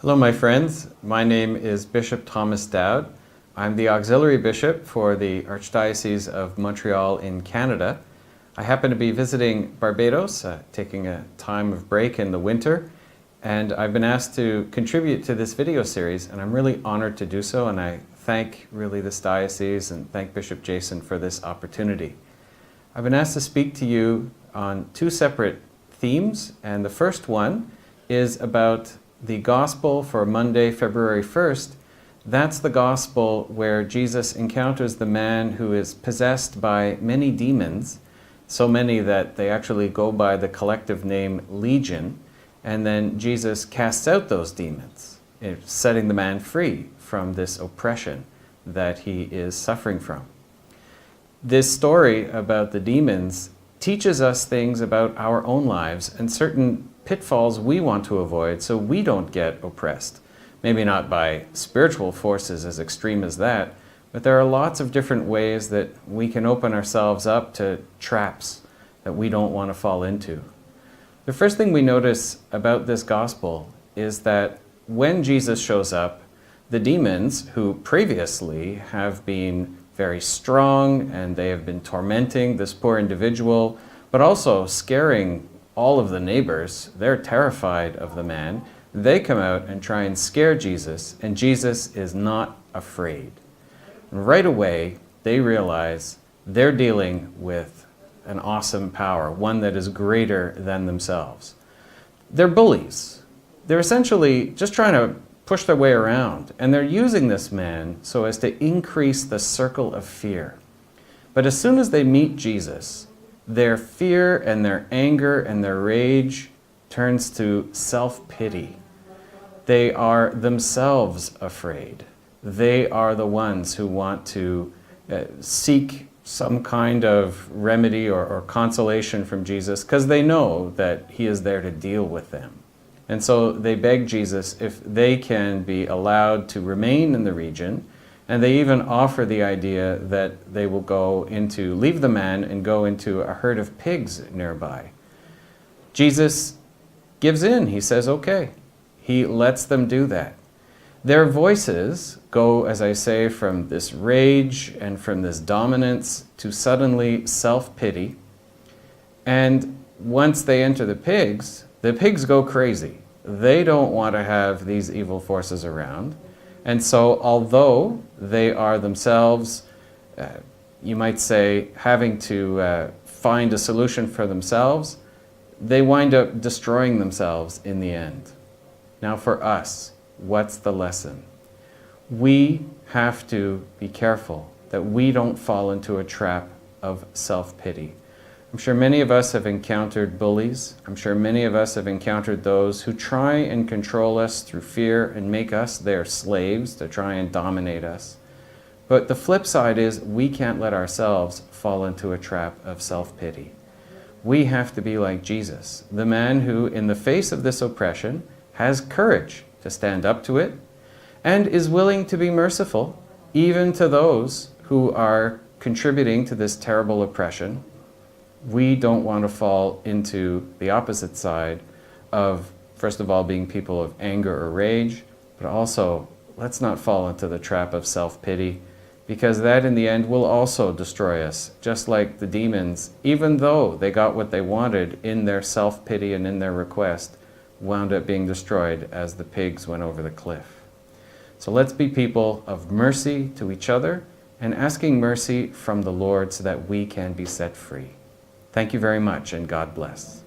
Hello, my friends. My name is Bishop Thomas Dowd. I'm the Auxiliary Bishop for the Archdiocese of Montreal in Canada. I happen to be visiting Barbados, taking a time of break in the winter, and I've been asked to contribute to this video series, and I'm really honored to do so, and I thank really this diocese and thank Bishop Jason for this opportunity. I've been asked to speak to you on two separate themes, and the first one is about the Gospel for Monday, February 1st. That's the Gospel where Jesus encounters the man who is possessed by many demons, so many that they actually go by the collective name Legion, and then Jesus casts out those demons, setting the man free from this oppression that he is suffering from. This story about the demons teaches us things about our own lives and certain pitfalls we want to avoid so we don't get oppressed. Maybe not by spiritual forces as extreme as that, but there are lots of different ways that we can open ourselves up to traps that we don't want to fall into. The first thing we notice about this gospel is that when Jesus shows up, the demons, who previously have been very strong and they have been tormenting this poor individual, but also scaring all of the neighbors, they're terrified of the man. They come out and try and scare Jesus, and Jesus is not afraid. And right away, they realize they're dealing with an awesome power, one that is greater than themselves. They're bullies. They're essentially just trying to push their way around, and they're using this man so as to increase the circle of fear. But as soon as they meet Jesus, their fear and their anger and their rage turns to self-pity. They are themselves afraid. They are the ones who want to seek some kind of remedy or consolation from Jesus because they know that he is there to deal with them. And so they beg Jesus if they can be allowed to remain in the region, and they even offer the idea that they will leave the man and go into a herd of pigs nearby. Jesus gives in. He says, okay. He lets them do that. Their voices go, as I say, from this rage and from this dominance to suddenly self-pity. And once they enter the pigs go crazy. They don't want to have these evil forces around. And so although they are themselves, you might say, having to find a solution for themselves, they wind up destroying themselves in the end. Now for us, what's the lesson? We have to be careful that we don't fall into a trap of self-pity. I'm sure many of us have encountered bullies. I'm sure many of us have encountered those who try and control us through fear and make us their slaves to try and dominate us. But the flip side is we can't let ourselves fall into a trap of self-pity. We have to be like Jesus, the man who, in the face of this oppression, has courage to stand up to it and is willing to be merciful even to those who are contributing to this terrible oppression. We don't want to fall into the opposite side of, first of all, being people of anger or rage, but also let's not fall into the trap of self-pity, because that in the end will also destroy us, just like the demons, even though they got what they wanted in their self-pity and in their request, wound up being destroyed as the pigs went over the cliff. So let's be people of mercy to each other and asking mercy from the Lord so that we can be set free. Thank you very much, and God bless.